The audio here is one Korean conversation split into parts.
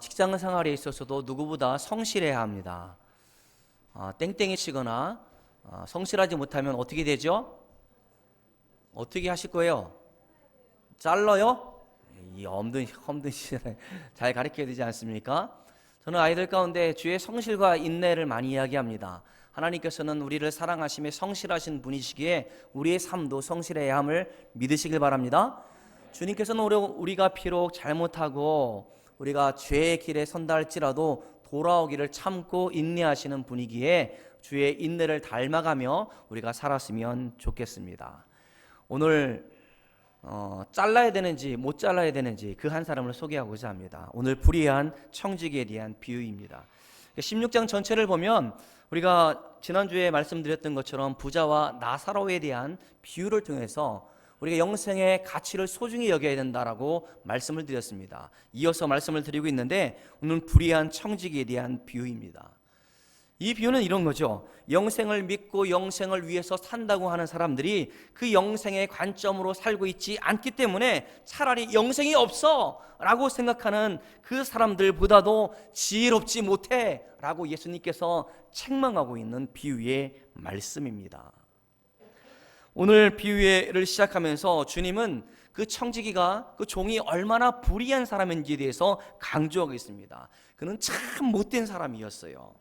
직장 생활에 있어서도 누구보다 성실해야 합니다. 땡땡이 치거나 성실하지 못하면 어떻게 되죠? 어떻게 하실 거예요? 잘라요? 이 험든 시절에 잘 가르쳐야 되지 않습니까? 저는 아이들 가운데 주의 성실과 인내를 많이 이야기합니다. 하나님께서는 우리를 사랑하심에 성실하신 분이시기에 우리의 삶도 성실해야 함을 믿으시길 바랍니다. 주님께서는 우리가 비록 잘못하고 우리가 죄의 길에 선다 할지라도 돌아오기를 참고 인내하시는 분이기에 주의 인내를 닮아가며 우리가 살았으면 좋겠습니다. 오늘 잘라야 되는지 못 잘라야 되는지 그 한 사람을 소개하고자 합니다. 오늘 불의한 청지기에 대한 비유입니다. 16장 전체를 보면 우리가 지난주에 말씀드렸던 것처럼 부자와 나사로에 대한 비유를 통해서 우리가 영생의 가치를 소중히 여겨야 된다라고 말씀을 드렸습니다. 이어서 말씀을 드리고 있는데 오늘 불의한 청지기에 대한 비유입니다. 이 비유는 이런 거죠. 영생을 믿고 영생을 위해서 산다고 하는 사람들이 그 영생의 관점으로 살고 있지 않기 때문에 차라리 영생이 없어 라고 생각하는 그 사람들보다도 지혜롭지 못해 라고 예수님께서 책망하고 있는 비유의 말씀입니다. 오늘 비유를 시작하면서 주님은 그 청지기가 그 종이 얼마나 불의한 사람인지에 대해서 강조하고 있습니다. 그는 참 못된 사람이었어요.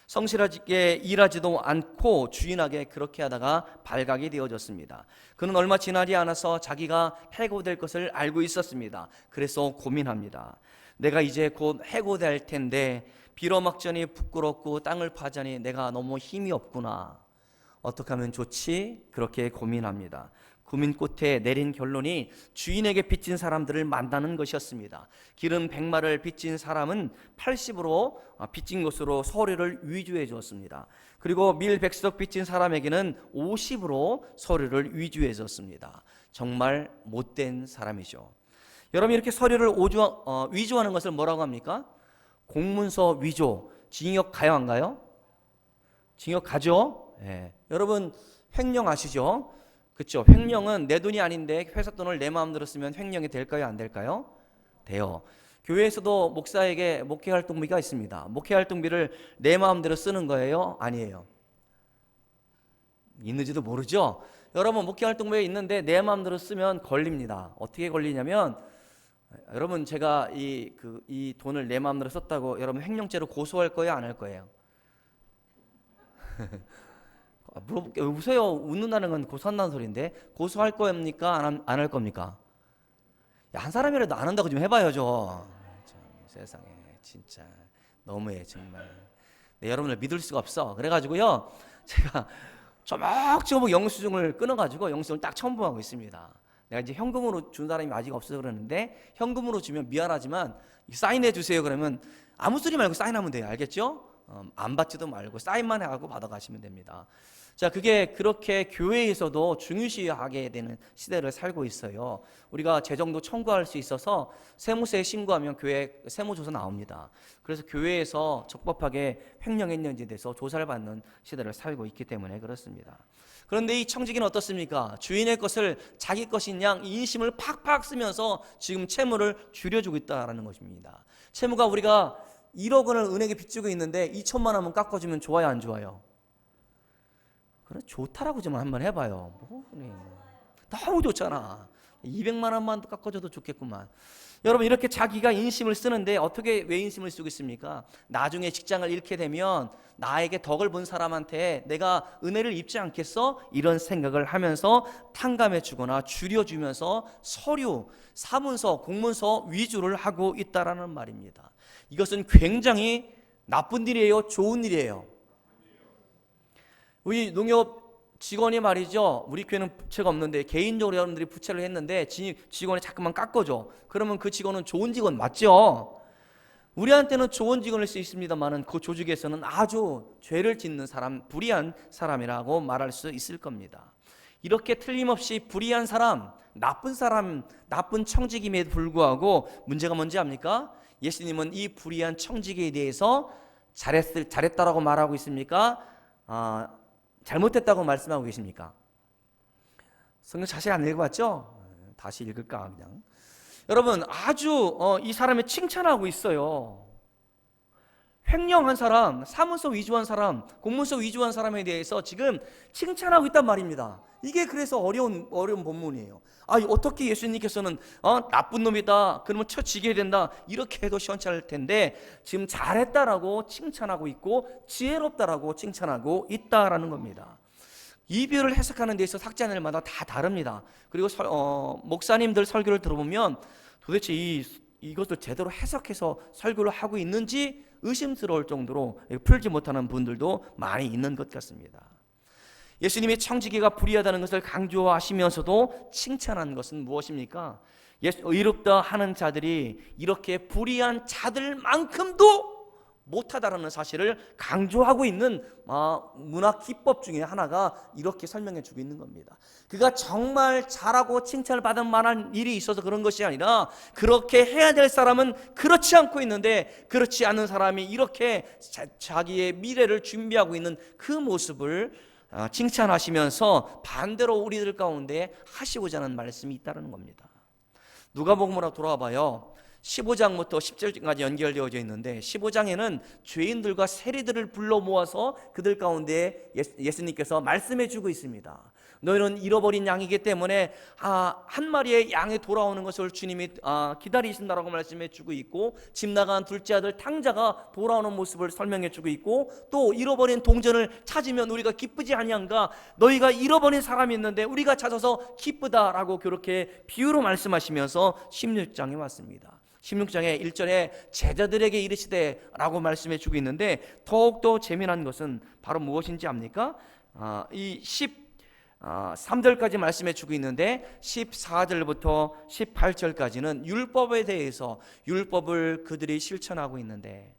성실하게 일하지도 않고 주인에게 그렇게 하다가 발각이 되어졌습니다. 그는 얼마 지나지 않아서 자기가 해고될 것을 알고 있었습니다. 그래서 고민합니다. 내가 이제 곧 해고될 텐데 빌어먹자니 부끄럽고 땅을 파자니 내가 너무 힘이 없구나. 어떻게 하면 좋지? 그렇게 고민합니다. 고민 끝에 내린 결론이 주인에게 빚진 사람들을 만나는 것이었습니다. 기름 100마를 빚진 사람은 80으로 빚진 것으로 서류를 위조해 주었습니다. 그리고 밀 100석 빚진 사람에게는 50으로 서류를 위조해 줬습니다. 정말 못된 사람이죠. 여러분, 이렇게 서류를 위조하는 것을 뭐라고 합니까? 공문서 위조. 징역 가요 안 가요? 징역 가죠? 네. 여러분 횡령 아시죠? 그렇죠? 횡령은 내 돈이 아닌데 회사 돈을 내 마음대로 쓰면 횡령이 될까요? 안 될까요? 돼요. 교회에서도 목사에게 목회활동비가 있습니다. 목회활동비를 내 마음대로 쓰는 거예요? 아니에요. 있는지도 모르죠? 여러분 목회활동비가 있는데 내 마음대로 쓰면 걸립니다. 어떻게 걸리냐면 여러분 제가 이 돈을 내 마음대로 썼다고 여러분 횡령죄로 고소할 거예요? 안 할 거예요? 물어볼게요. 웃어요. 웃는다는 건 고소한다는 소리인데 고소할 겁니까? 안 할 겁니까? 야, 한 사람이라도 안 한다고 좀 해봐요 좀. 세상에 진짜 너무해 정말. 네, 여러분을 믿을 수가 없어. 그래가지고요 제가 조목조목 영수증을 끊어가지고 영수증을 딱 첨부하고 있습니다. 내가 이제 현금으로 준 사람이 아직 없어서 그러는데 현금으로 주면 미안하지만 사인해 주세요 그러면 아무 소리 말고 사인하면 돼요. 알겠죠? 안 받지도 말고 사인만 하고 받아가시면 됩니다. 자, 그게 그렇게 교회에서도 중요시하게 되는 시대를 살고 있어요. 우리가 재정도 청구할 수 있어서 세무서에 신고하면 교회 세무조사 나옵니다. 그래서 교회에서 적법하게 횡령했는지에 대해서 조사를 받는 시대를 살고 있기 때문에 그렇습니다. 그런데 이 청지기는 어떻습니까? 주인의 것을 자기 것인 양 인심을 팍팍 쓰면서 지금 채무를 줄여주고 있다는 것입니다. 채무가 우리가 1억 원을 은행에 빚지고 있는데 2천만 원만 깎아주면 좋아요, 안 좋아요? 그래, 좋다라고 좀 한번 해봐요. 너무 좋잖아. 200만 원만 깎아줘도 좋겠구만. 여러분 이렇게 자기가 인심을 쓰는데 어떻게 왜 인심을 쓰고 있습니까? 나중에 직장을 잃게 되면 나에게 덕을 본 사람한테 내가 은혜를 입지 않겠어? 이런 생각을 하면서 탕감해 주거나 줄여주면서 서류, 사문서, 공문서 위조를 하고 있다라는 말입니다. 이것은 굉장히 나쁜 일이에요? 좋은 일이에요? 우리 농협 직원이 말이죠. 우리 교회는 부채가 없는데 개인적으로 여러분들이 부채를 했는데 직원이 자꾸만 깎아줘. 그러면 그 직원은 좋은 직원 맞죠? 우리한테는 좋은 직원일 수 있습니다만 그 조직에서는 아주 죄를 짓는 사람, 불의한 사람이라고 말할 수 있을 겁니다. 이렇게 틀림없이 불의한 사람, 나쁜 청지기임에도 불구하고 문제가 뭔지 압니까? 예수님은 이 불의한 청지기에 대해서 잘했다라고 말하고 있습니까? 잘못했다고 말씀하고 계십니까? 성경 자세히 안 읽어봤죠? 다시 읽을까 그냥. 여러분, 아주 이 사람을 칭찬하고 있어요. 횡령한 사람, 사문서 위조한 사람, 공문서 위조한 사람에 대해서 지금 칭찬하고 있단 말입니다. 이게 그래서 어려운 본문이에요. 어떻게 예수님께서는 나쁜 놈이다, 그러면 쳐지게 된다, 이렇게 해도 시원찮을 텐데 지금 잘했다라고 칭찬하고 있고 지혜롭다라고 칭찬하고 있다라는 겁니다. 이 비유를 해석하는 데 있어서 학자들마다 다 다릅니다. 그리고 목사님들 설교를 들어보면 도대체 이것을 제대로 해석해서 설교를 하고 있는지 의심스러울 정도로 풀지 못하는 분들도 많이 있는 것 같습니다. 예수님이 청지기가 불의하다는 것을 강조하시면서도 칭찬한 것은 무엇입니까? 의롭다 하는 자들이 이렇게 불의한 자들만큼도 못하다라는 사실을 강조하고 있는 문학 기법 중에 하나가 이렇게 설명해 주고 있는 겁니다. 그가 정말 잘하고 칭찬을 받을 만한 일이 있어서 그런 것이 아니라 그렇게 해야 될 사람은 그렇지 않고 있는데 그렇지 않은 사람이 이렇게 자기의 미래를 준비하고 있는 그 모습을 칭찬하시면서 반대로 우리들 가운데 하시고자 하는 말씀이 있다는 겁니다. 누가복음으로 돌아와 봐요. 15장부터 10절까지 연결되어져 있는데 15장에는 죄인들과 세리들을 불러 모아서 그들 가운데 예수님께서 말씀해 주고 있습니다. 너희는 잃어버린 양이기 때문에 한 마리의 양이 돌아오는 것을 주님이 기다리신다라고 말씀해 주고 있고, 집 나간 둘째 아들 탕자가 돌아오는 모습을 설명해 주고 있고, 또 잃어버린 동전을 찾으면 우리가 기쁘지 아니한가, 너희가 잃어버린 사람이 있는데 우리가 찾아서 기쁘다라고 그렇게 비유로 말씀하시면서 16장에 왔습니다. 16장의 1절에 제자들에게 이르시되 라고 말씀해 주고 있는데, 더욱더 재미난 것은 바로 무엇인지 압니까? 이 13절까지 말씀해 주고 있는데 14절부터 18절까지는 율법에 대해서 율법을 그들이 실천하고 있는데,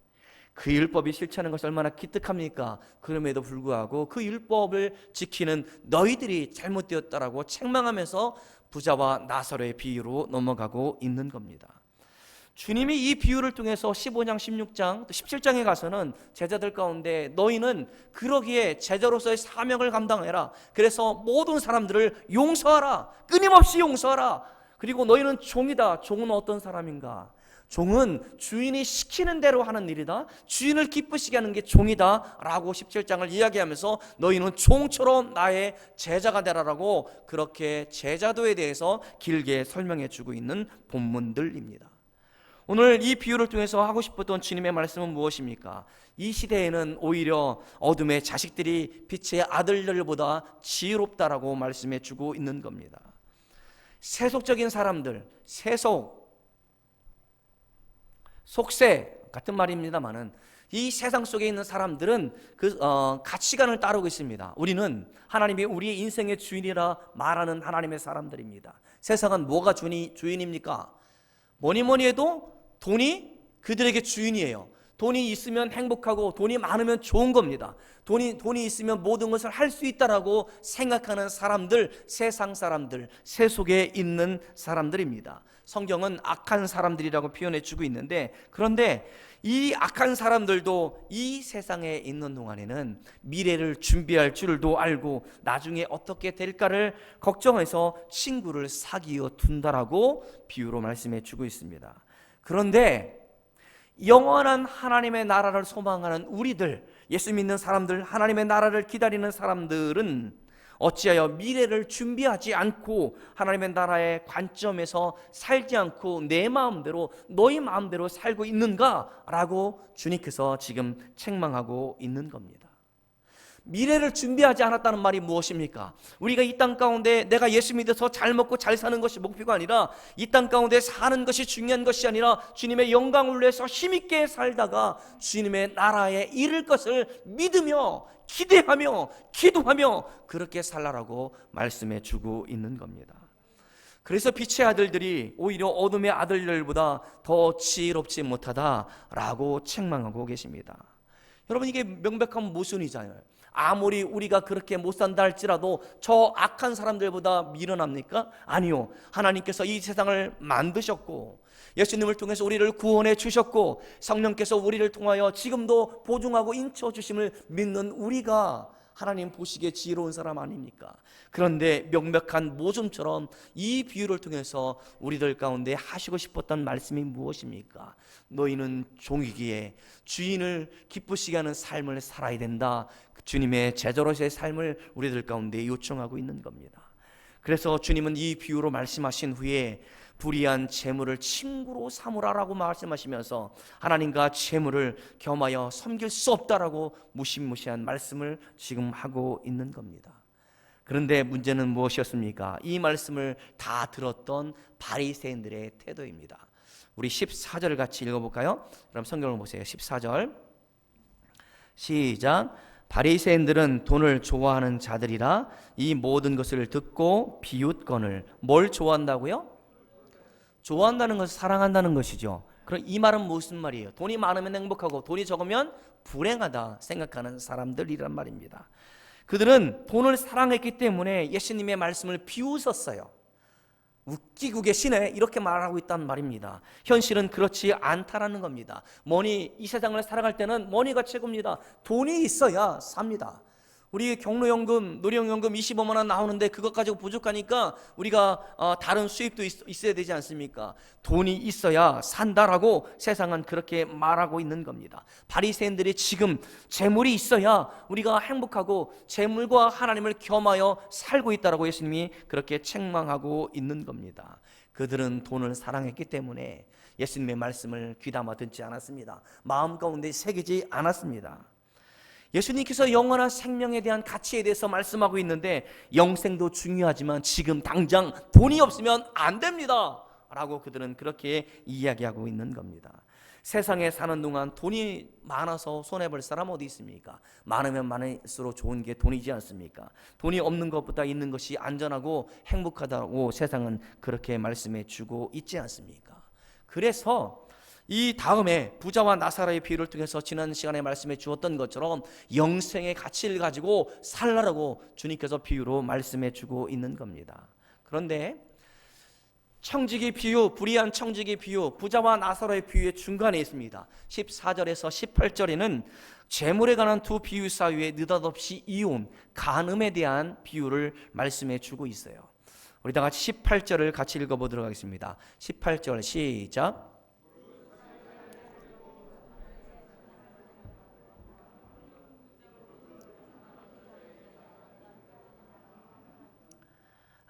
그 율법이 실천하는 것이 얼마나 기특합니까? 그럼에도 불구하고 그 율법을 지키는 너희들이 잘못되었다라고 책망하면서 부자와 나사로의 비유로 넘어가고 있는 겁니다. 주님이 이 비유를 통해서 15장, 16장, 또 17장에 가서는 제자들 가운데 너희는 그러기에 제자로서의 사명을 감당해라, 그래서 모든 사람들을 용서하라, 끊임없이 용서하라, 그리고 너희는 종이다. 종은 어떤 사람인가? 종은 주인이 시키는 대로 하는 일이다, 주인을 기쁘시게 하는 게 종이다 라고 17장을 이야기하면서 너희는 종처럼 나의 제자가 되라라고 그렇게 제자도에 대해서 길게 설명해 주고 있는 본문들입니다. 오늘 이 비유를 통해서 하고 싶었던 주님의 말씀은 무엇입니까? 이 시대에는 오히려 어둠의 자식들이 빛의 아들들보다 지혜롭다라고 말씀해 주고 있는 겁니다. 세속적인 사람들, 속세 같은 말입니다만은 이 세상 속에 있는 사람들은 그 가치관을 따르고 있습니다. 우리는 하나님이 우리의 인생의 주인이라 말하는 하나님의 사람들입니다. 세상은 뭐가 주인입니까? 뭐니 해도 돈이 그들에게 주인이에요. 돈이 있으면 행복하고 돈이 많으면 좋은 겁니다. 돈이 있으면 모든 것을 할 수 있다라고 생각하는 사람들, 세상 사람들, 세속에 있는 사람들입니다. 성경은 악한 사람들이라고 표현해 주고 있는데, 그런데 이 악한 사람들도 이 세상에 있는 동안에는 미래를 준비할 줄도 알고 나중에 어떻게 될까를 걱정해서 친구를 사귀어 둔다라고 비유로 말씀해 주고 있습니다. 그런데 영원한 하나님의 나라를 소망하는 우리들, 예수 믿는 사람들, 하나님의 나라를 기다리는 사람들은 어찌하여 미래를 준비하지 않고 하나님의 나라의 관점에서 살지 않고 내 마음대로, 너희 마음대로 살고 있는가? 라고 주님께서 지금 책망하고 있는 겁니다. 미래를 준비하지 않았다는 말이 무엇입니까? 우리가 이 땅 가운데 내가 예수 믿어서 잘 먹고 잘 사는 것이 목표가 아니라, 이 땅 가운데 사는 것이 중요한 것이 아니라 주님의 영광을 위해서 힘있게 살다가 주님의 나라에 이를 것을 믿으며 기대하며 기도하며 그렇게 살라라고 말씀해 주고 있는 겁니다. 그래서 빛의 아들들이 오히려 어둠의 아들들보다 더 지혜롭지 못하다라고 책망하고 계십니다. 여러분, 이게 명백한 모순이잖아요. 아무리 우리가 그렇게 못 산다 할지라도 저 악한 사람들보다 미련합니까? 아니요. 하나님께서 이 세상을 만드셨고 예수님을 통해서 우리를 구원해 주셨고 성령께서 우리를 통하여 지금도 보증하고 인쳐 주심을 믿는 우리가 하나님 보시기에 지혜로운 사람 아닙니까? 그런데 명백한 모순처럼 이 비유를 통해서 우리들 가운데 하시고 싶었던 말씀이 무엇입니까? 너희는 종이기에 주인을 기쁘시게 하는 삶을 살아야 된다. 주님의 제자로서의 삶을 우리들 가운데 요청하고 있는 겁니다. 그래서 주님은 이 비유로 말씀하신 후에 불의한 재물을 친구로 삼으라라고 말씀하시면서 하나님과 재물을 겸하여 섬길 수 없다라고 무시무시한 말씀을 지금 하고 있는 겁니다. 그런데 문제는 무엇이었습니까? 이 말씀을 다 들었던 바리새인들의 태도입니다. 우리 14절을 같이 읽어볼까요? 그럼 성경을 보세요. 14절 시작. 바리새인들은 돈을 좋아하는 자들이라 이 모든 것을 듣고 비웃거늘. 뭘 좋아한다고요? 좋아한다는 것은 사랑한다는 것이죠. 그럼 이 말은 무슨 말이에요? 돈이 많으면 행복하고 돈이 적으면 불행하다 생각하는 사람들이란 말입니다. 그들은 돈을 사랑했기 때문에 예수님의 말씀을 비웃었어요. 웃기고 계시네 이렇게 말하고 있단 말입니다. 현실은 그렇지 않다라는 겁니다. 이 세상을 살아갈 때는 머니가 최고입니다. 돈이 있어야 삽니다. 우리 경로연금, 노령연금 25만 원 나오는데 그것 가지고 부족하니까 우리가 다른 수입도 있어야 되지 않습니까? 돈이 있어야 산다라고 세상은 그렇게 말하고 있는 겁니다. 바리새인들이 지금 재물이 있어야 우리가 행복하고 재물과 하나님을 겸하여 살고 있다라고 예수님이 그렇게 책망하고 있는 겁니다. 그들은 돈을 사랑했기 때문에 예수님의 말씀을 귀담아 듣지 않았습니다. 마음 가운데 새기지 않았습니다. 예수님께서 영원한 생명에 대한 가치에 대해서 말씀하고 있는데 영생도 중요하지만 지금 당장 돈이 없으면 안 됩니다 라고 그들은 그렇게 이야기하고 있는 겁니다. 세상에 사는 동안 돈이 많아서 손해볼 사람 어디 있습니까? 많으면 많을수록 좋은 게 돈이지 않습니까? 돈이 없는 것보다 있는 것이 안전하고 행복하다고 세상은 그렇게 말씀해 주고 있지 않습니까? 그래서 이 다음에 부자와 나사로의 비유를 통해서 지난 시간에 말씀해 주었던 것처럼 영생의 가치를 가지고 살라라고 주님께서 비유로 말씀해 주고 있는 겁니다. 그런데 청지기 비유, 불의한 청지기 비유, 부자와 나사로의 비유의 중간에 있습니다. 14절에서 18절에는 재물에 관한 두 비유 사이에 느닷없이 이혼, 간음에 대한 비유를 말씀해 주고 있어요. 우리 다 같이 18절을 같이 읽어보도록 하겠습니다. 18절 시작.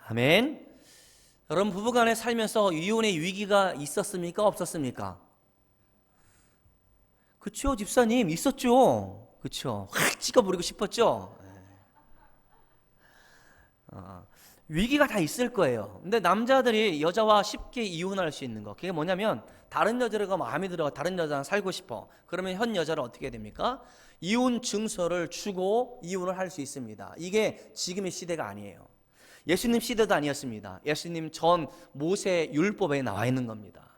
아멘. 여러분 부부간에 살면서 이혼의 위기가 있었습니까? 없었습니까? 그쵸 집사님 있었죠. 그쵸 확 찍어버리고 싶었죠. 위기가 다 있을 거예요. 근데 남자들이 여자와 쉽게 이혼할 수 있는 거 그게 뭐냐면 다른 여자가 마음에 들어 다른 여자랑 살고 싶어. 그러면 현 여자는 어떻게 해야 됩니까? 이혼 증서를 주고 이혼을 할 수 있습니다. 이게 지금의 시대가 아니에요. 예수님 시대도 아니었습니다. 예수님 전 모세 율법에 나와 있는 겁니다.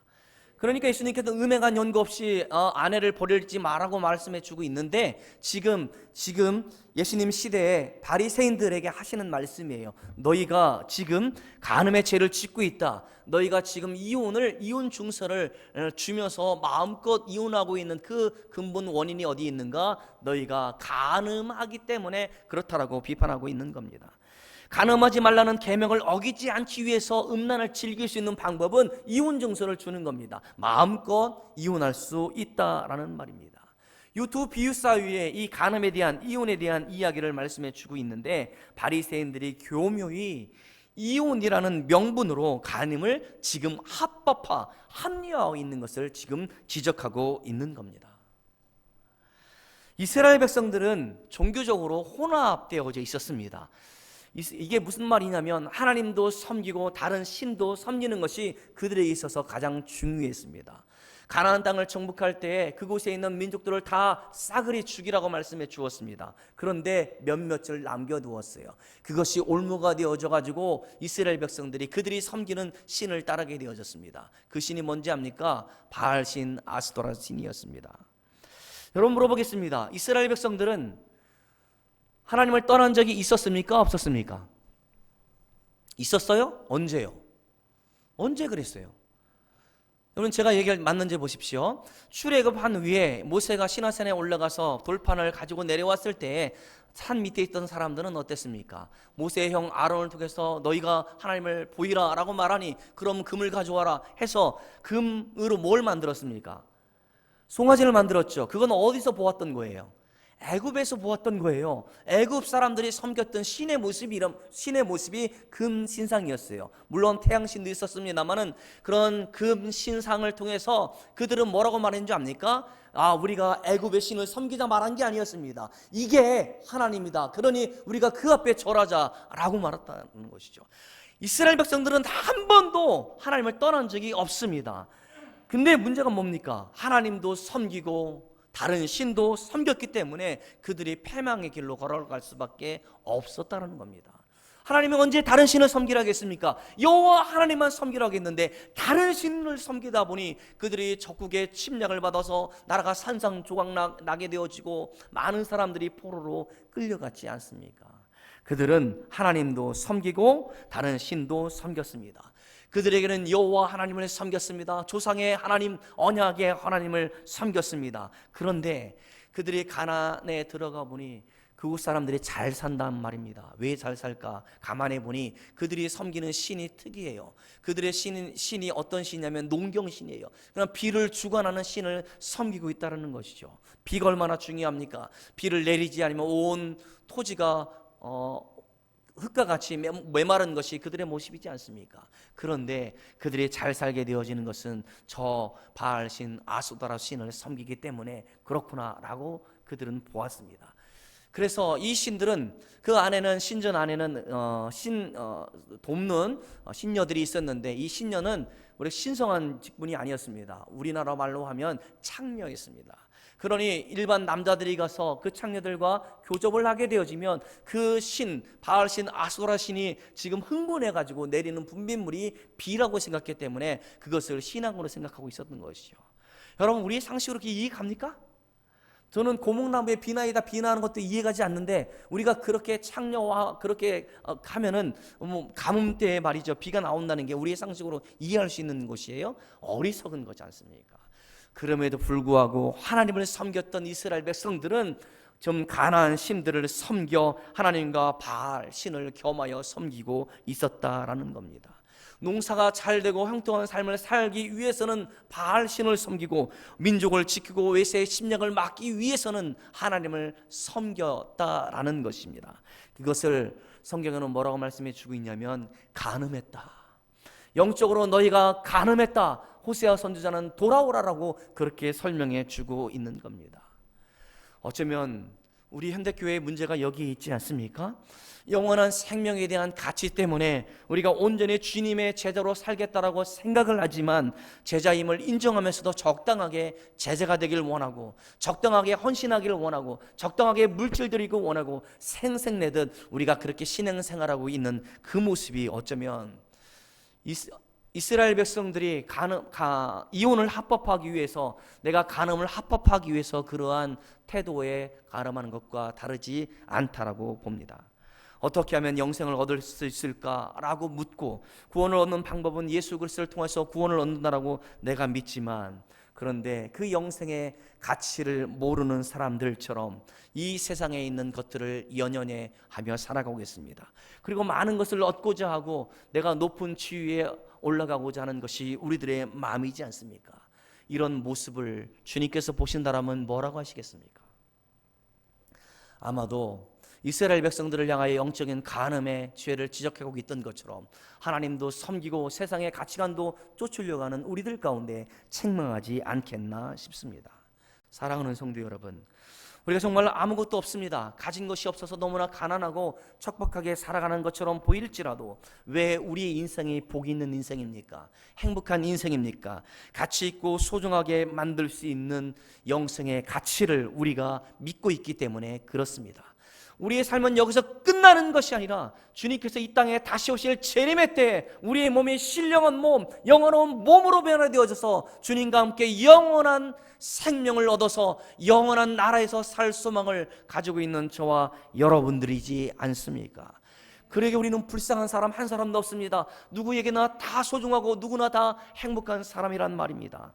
그러니까 예수님께서 음행한 연고 없이 아내를 버리지 말라고 말씀해 주고 있는데 지금 예수님 시대에 바리새인들에게 하시는 말씀이에요. 너희가 지금 간음의 죄를 짓고 있다. 너희가 지금 이혼 증서를 주면서 마음껏 이혼하고 있는 그 근본 원인이 어디 있는가? 너희가 간음하기 때문에 그렇다라고 비판하고 있는 겁니다. 간음하지 말라는 계명을 어기지 않기 위해서 음란을 즐길 수 있는 방법은 이혼 증서를 주는 겁니다. 마음껏 이혼할 수 있다라는 말입니다. 이 두 비유 사이에 이 간음에 대한 이혼에 대한 이야기를 말씀해 주고 있는데 바리새인들이 교묘히 이혼이라는 명분으로 간음을 지금 합리화하고 있는 것을 지금 지적하고 있는 겁니다. 이스라엘 백성들은 종교적으로 혼합되어져 있었습니다. 이게 무슨 말이냐면 하나님도 섬기고 다른 신도 섬기는 것이 그들에게 있어서 가장 중요했습니다. 가나안 땅을 정복할 때에 그곳에 있는 민족들을 다 싸그리 죽이라고 말씀해 주었습니다. 그런데 몇몇을 남겨두었어요. 그것이 올무가 되어져 가지고 이스라엘 백성들이 그들이 섬기는 신을 따르게 되어졌습니다. 그 신이 뭔지 압니까? 바알신 아스토라 신이었습니다. 여러분 물어보겠습니다. 이스라엘 백성들은 하나님을 떠난 적이 있었습니까? 없었습니까? 있었어요? 언제요? 언제 그랬어요? 여러분, 제가 얘기할 맞는지 보십시오. 출애굽한 후에 모세가 시내산에 올라가서 돌판을 가지고 내려왔을 때 산 밑에 있던 사람들은 어땠습니까? 모세의 형 아론을 통해서 너희가 하나님을 보이라 라고 말하니 그럼 금을 가져와라 해서 금으로 뭘 만들었습니까? 송아지를 만들었죠. 그건 어디서 보았던 거예요? 애굽에서 보았던 거예요. 애굽 사람들이 섬겼던 신의 모습이 금 신상이었어요. 물론 태양신도 있었습니다만은 그런 금 신상을 통해서 그들은 뭐라고 말했는 줄 압니까? 우리가 애굽의 신을 섬기자 말한 게 아니었습니다. 이게 하나님이다. 그러니 우리가 그 앞에 절하자라고 말했다는 것이죠. 이스라엘 백성들은 한 번도 하나님을 떠난 적이 없습니다. 근데 문제가 뭡니까? 하나님도 섬기고 다른 신도 섬겼기 때문에 그들이 패망의 길로 걸어갈 수밖에 없었다는 겁니다. 하나님이 언제 다른 신을 섬기라 했습니까? 여호와 하나님만 섬기라고 했는데 다른 신을 섬기다 보니 그들이 적국의 침략을 받아서 나라가 산산조각 나게 되어지고 많은 사람들이 포로로 끌려갔지 않습니까? 그들은 하나님도 섬기고 다른 신도 섬겼습니다. 그들에게는 여호와 하나님을 섬겼습니다. 조상의 하나님, 언약의 하나님을 섬겼습니다. 그런데 그들이 가나안에 들어가 보니 그곳 사람들이 잘 산단 말입니다. 왜 잘 살까? 가만히 보니 그들이 섬기는 신이 특이해요. 그들의 신이 어떤 신이냐면 농경신이에요. 그럼 비를 주관하는 신을 섬기고 있다는 것이죠. 비가 얼마나 중요합니까? 비를 내리지 않으면 온 토지가 흙과 같이 메마른 것이 그들의 모습이지 않습니까? 그런데 그들이 잘 살게 되어지는 것은 저 바알신 아수다라 신을 섬기기 때문에 그렇구나라고 그들은 보았습니다. 그래서 이 신들은 그 안에는 신전 안에는 돕는 신녀들이 있었는데 이 신녀는 우리 신성한 직분이 아니었습니다. 우리나라 말로 하면 창녀였습니다. 그러니 일반 남자들이 가서 그 창녀들과 교접을 하게 되어지면 그 신, 바알신, 아수라 신이 지금 흥분해가지고 내리는 분비물이 비라고 생각했기 때문에 그것을 신앙으로 생각하고 있었던 것이죠. 여러분, 우리의 상식으로 그렇게 이해갑니까? 저는 고목나무에 비나이다 비나하는 것도 이해가지 않는데 우리가 그렇게 창녀와 그렇게 하면은 가뭄 때 말이죠, 비가 나온다는 게 우리의 상식으로 이해할 수 있는 것이에요? 어리석은 거지 않습니까? 그럼에도 불구하고 하나님을 섬겼던 이스라엘 백성들은 좀 가나안 신들을 섬겨 하나님과 바알 신을 겸하여 섬기고 있었다라는 겁니다. 농사가 잘 되고 형통한 삶을 살기 위해서는 바알 신을 섬기고 민족을 지키고 외세의 침략을 막기 위해서는 하나님을 섬겼다라는 것입니다. 그것을 성경에는 뭐라고 말씀해 주고 있냐면 간음했다. 영적으로 너희가 간음했다. 호세아 선지자는 돌아오라라고 그렇게 설명해 주고 있는 겁니다. 어쩌면 우리 현대교회의 문제가 여기 있지 않습니까? 영원한 생명에 대한 가치 때문에 우리가 온전히 주님의 제자로 살겠다라고 생각을 하지만 제자임을 인정하면서도 적당하게 제자가 되길 원하고 적당하게 헌신하기를 원하고 적당하게 물질 드리고 원하고 생색내듯 우리가 그렇게 신앙생활하고 있는 그 모습이 어쩌면 이스라엘 백성들이 이혼을 합법하기 위해서 내가 간음을 합법하기 위해서 그러한 태도에 가름하는 것과 다르지 않다라고 봅니다. 어떻게 하면 영생을 얻을 수 있을까라고 묻고 구원을 얻는 방법은 예수 그리스도를 통해서 구원을 얻는다라고 내가 믿지만 그런데 그 영생의 가치를 모르는 사람들처럼 이 세상에 있는 것들을 연연해 하며 살아가고 있습니다. 그리고 많은 것을 얻고자 하고 내가 높은 지위에 올라가고자 하는 것이 우리들의 마음이지 않습니까? 이런 모습을 주님께서 보신다라면 뭐라고 하시겠습니까? 아마도 이스라엘 백성들을 향하여 영적인 간음의 죄를 지적하고 있던 것처럼 하나님도 섬기고 세상의 가치관도 쫓으려고 하는 우리들 가운데 책망하지 않겠나 싶습니다. 사랑하는 성도 여러분, 우리가 정말 아무것도 없습니다. 가진 것이 없어서 너무나 가난하고 척박하게 살아가는 것처럼 보일지라도 왜 우리의 인생이 복이 있는 인생입니까? 행복한 인생입니까? 가치 있고 소중하게 만들 수 있는 영생의 가치를 우리가 믿고 있기 때문에 그렇습니다. 우리의 삶은 여기서 끝나는 것이 아니라 주님께서 이 땅에 다시 오실 재림의 때에 우리의 몸이 신령한 몸, 영원한 몸으로 변화되어져서 주님과 함께 영원한 생명을 얻어서 영원한 나라에서 살 소망을 가지고 있는 저와 여러분들이지 않습니까? 그러게 우리는 불쌍한 사람 한 사람도 없습니다. 누구에게나 다 소중하고 누구나 다 행복한 사람이란 말입니다.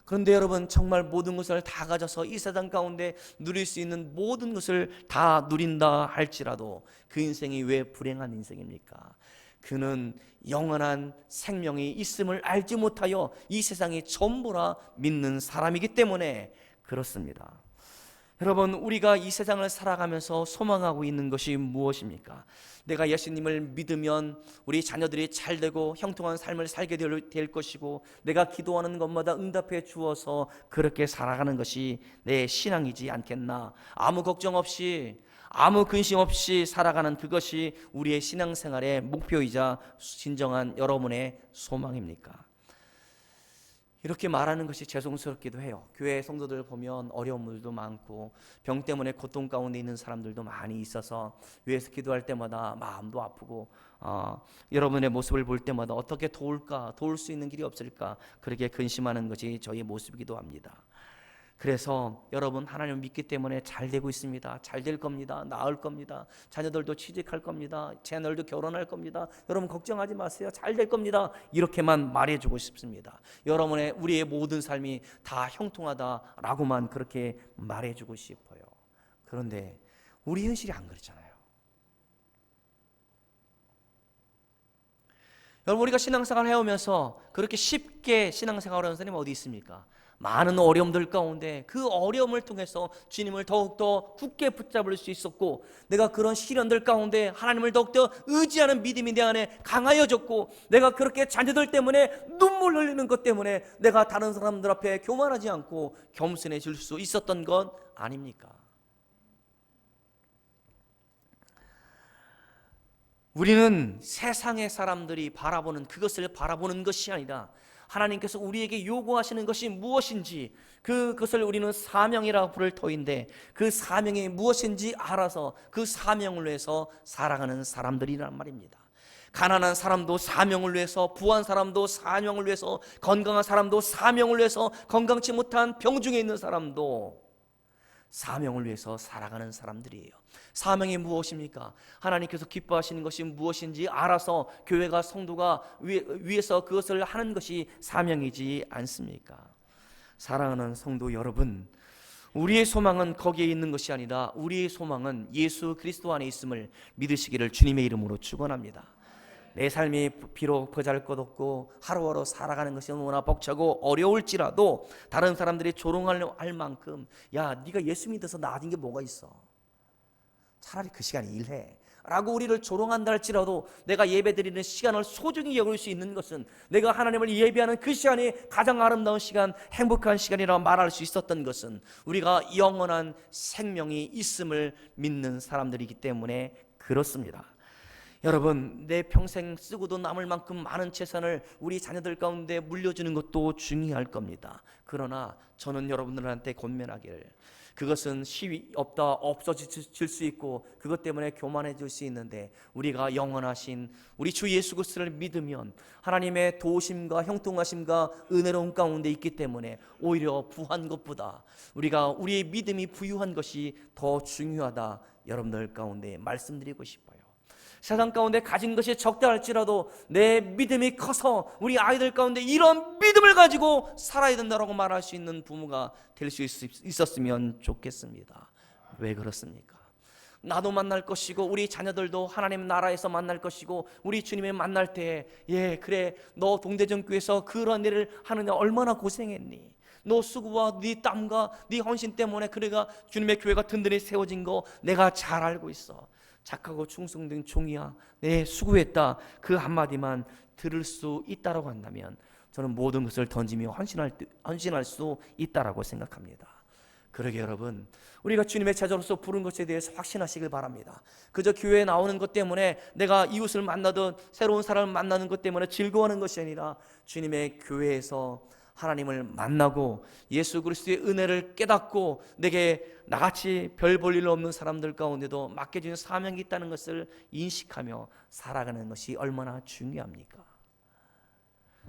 그런데 여러분, 정말 모든 것을 다 가져서 이 세상 가운데 누릴 수 있는 모든 것을 다 누린다 할지라도 그 인생이 왜 불행한 인생입니까? 그는 영원한 생명이 있음을 알지 못하여 이 세상이 전부라 믿는 사람이기 때문에 그렇습니다. 여러분, 우리가 이 세상을 살아가면서 소망하고 있는 것이 무엇입니까? 내가 예수님을 믿으면 우리 자녀들이 잘되고 형통한 삶을 살게 될 것이고, 내가 기도하는 것마다 응답해 주어서 그렇게 살아가는 것이 내 신앙이지 않겠나? 아무 걱정 없이, 아무 근심 없이 살아가는 그것이 우리의 신앙생활의 목표이자 진정한 여러분의 소망입니까? 이렇게 말하는 것이 죄송스럽기도 해요. 교회 성도들 보면 어려운 분들도 많고 병 때문에 고통 가운데 있는 사람들도 많이 있어서 위에서 기도할 때마다 마음도 아프고 여러분의 모습을 볼 때마다 어떻게 도울까, 도울 수 있는 길이 없을까, 그렇게 근심하는 것이 저희의 모습이기도 합니다. 그래서 여러분, 하나님을 믿기 때문에 잘 되고 있습니다. 잘 될 겁니다. 나을 겁니다. 자녀들도 취직할 겁니다. 자녀들도 결혼할 겁니다. 여러분 걱정하지 마세요. 잘 될 겁니다. 이렇게만 말해주고 싶습니다. 여러분의 우리의 모든 삶이 다 형통하다라고만 그렇게 말해주고 싶어요. 그런데 우리 현실이 안 그렇잖아요. 여러분, 우리가 신앙생활 해오면서 그렇게 쉽게 신앙생활을 하는 사람이 어디 있습니까? 많은 어려움들 가운데 그 어려움을 통해서 주님을 더욱더 굳게 붙잡을 수 있었고, 내가 그런 시련들 가운데 하나님을 더욱더 의지하는 믿음이 내 안에 강하여졌고, 내가 그렇게 자녀들 때문에 눈물 흘리는 것 때문에 내가 다른 사람들 앞에 교만하지 않고 겸손해질 수 있었던 것 아닙니까? 우리는 세상의 사람들이 바라보는 그것을 바라보는 것이 아니라 하나님께서 우리에게 요구하시는 것이 무엇인지, 그것을 우리는 사명이라고 부를 터인데, 그 사명이 무엇인지 알아서 그 사명을 위해서 살아가는 사람들이란 말입니다. 가난한 사람도 사명을 위해서, 부한 사람도 사명을 위해서, 건강한 사람도 사명을 위해서, 건강치 못한 병중에 있는 사람도 사명을 위해서 살아가는 사람들이에요. 사명이 무엇입니까? 하나님께서 기뻐하시는 것이 무엇인지 알아서 교회가, 성도가 위에서 그것을 하는 것이 사명이지 않습니까? 사랑하는 성도 여러분, 우리의 소망은 거기에 있는 것이 아니라 우리의 소망은 예수 그리스도 안에 있음을 믿으시기를 주님의 이름으로 축원합니다. 내 삶이 비록 보잘것없고 하루하루 살아가는 것이 너무나 벅차고 어려울지라도 다른 사람들이 조롱할 만큼, 야, 네가 예수 믿어서 나아진 게 뭐가 있어? 차라리 그 시간에 일해 라고 우리를 조롱한다 할지라도, 내가 예배드리는 시간을 소중히 여길 수 있는 것은 내가 하나님을 예배하는 그 시간이 가장 아름다운 시간, 행복한 시간이라고 말할 수 있었던 것은 우리가 영원한 생명이 있음을 믿는 사람들이기 때문에 그렇습니다. 여러분, 내 평생 쓰고도 남을 만큼 많은 재산을 우리 자녀들 가운데 물려주는 것도 중요할 겁니다. 그러나 저는 여러분들한테 권면하기를, 그것은 시위 없다 없어질 수 있고 그것 때문에 교만해질 수 있는데, 우리가 영원하신 우리 주 예수 그리스도를 믿으면 하나님의 도우심과 형통하심과 은혜로운 가운데 있기 때문에 오히려 부한 것보다 우리가 우리의 믿음이 부유한 것이 더 중요하다, 여러분들 가운데 말씀드리고 싶어요. 세상 가운데 가진 것이 적다 할지라도 내 믿음이 커서 우리 아이들 가운데 이런 믿음을 가지고 살아야 된다고 말할 수 있는 부모가 될 수 있었으면 좋겠습니다. 왜 그렇습니까? 나도 만날 것이고 우리 자녀들도 하나님 나라에서 만날 것이고, 우리 주님을 만날 때, 예, 그래, 너 동대전교에서 그런 일을 하느냐 얼마나 고생했니? 너 수고와 네 땀과 네 헌신 때문에 그래가 주님의 교회가 든든히 세워진 거 내가 잘 알고 있어. 착하고 충성된 종이야, 네, 수고했다, 그 한마디만 들을 수 있다라고 한다면 저는 모든 것을 던지며 헌신할 수 있다라고 생각합니다. 그러게 여러분, 우리가 주님의 제자로서 부른 것에 대해서 확신하시길 바랍니다. 그저 교회에 나오는 것 때문에, 내가 이웃을 만나든 새로운 사람을 만나는 것 때문에 즐거워하는 것이 아니라 주님의 교회에서 하나님을 만나고 예수 그리스도의 은혜를 깨닫고 내게 나같이 별 볼 일 없는 사람들 가운데도 맡겨진 사명이 있다는 것을 인식하며 살아가는 것이 얼마나 중요합니까?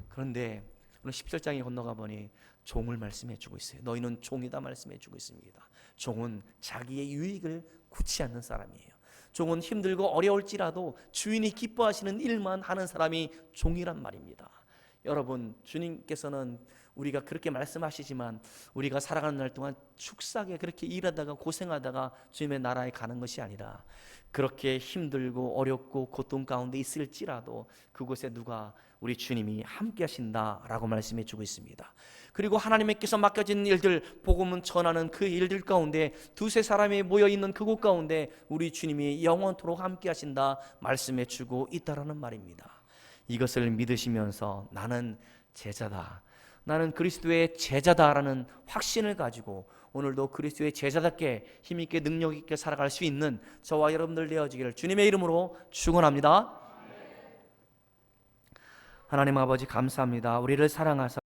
그런데 오늘 17장에 건너가 보니 종을 말씀해 주고 있어요. 너희는 종이다 말씀해 주고 있습니다. 종은 자기의 유익을 구치 않는 사람이에요. 종은 힘들고 어려울지라도 주인이 기뻐하시는 일만 하는 사람이 종이란 말입니다. 여러분, 주님께서는 우리가 그렇게 말씀하시지만 우리가 살아가는 날 동안 축사하게 그렇게 일하다가 고생하다가 주님의 나라에 가는 것이 아니라, 그렇게 힘들고 어렵고 고통 가운데 있을지라도 그곳에 누가, 우리 주님이 함께 하신다라고 말씀해 주고 있습니다. 그리고 하나님께서 맡겨진 일들, 복음은 전하는 그 일들 가운데 두세 사람이 모여있는 그곳 가운데 우리 주님이 영원토록 함께 하신다 말씀해 주고 있다라는 말입니다. 이것을 믿으시면서 나는 제자다, 나는 그리스도의 제자다라는 확신을 가지고 오늘도 그리스도의 제자답게 힘있게 능력있게 살아갈 수 있는 저와 여러분들 되어지기를 주님의 이름으로 축원합니다. 하나님 아버지, 감사합니다. 우리를 사랑하사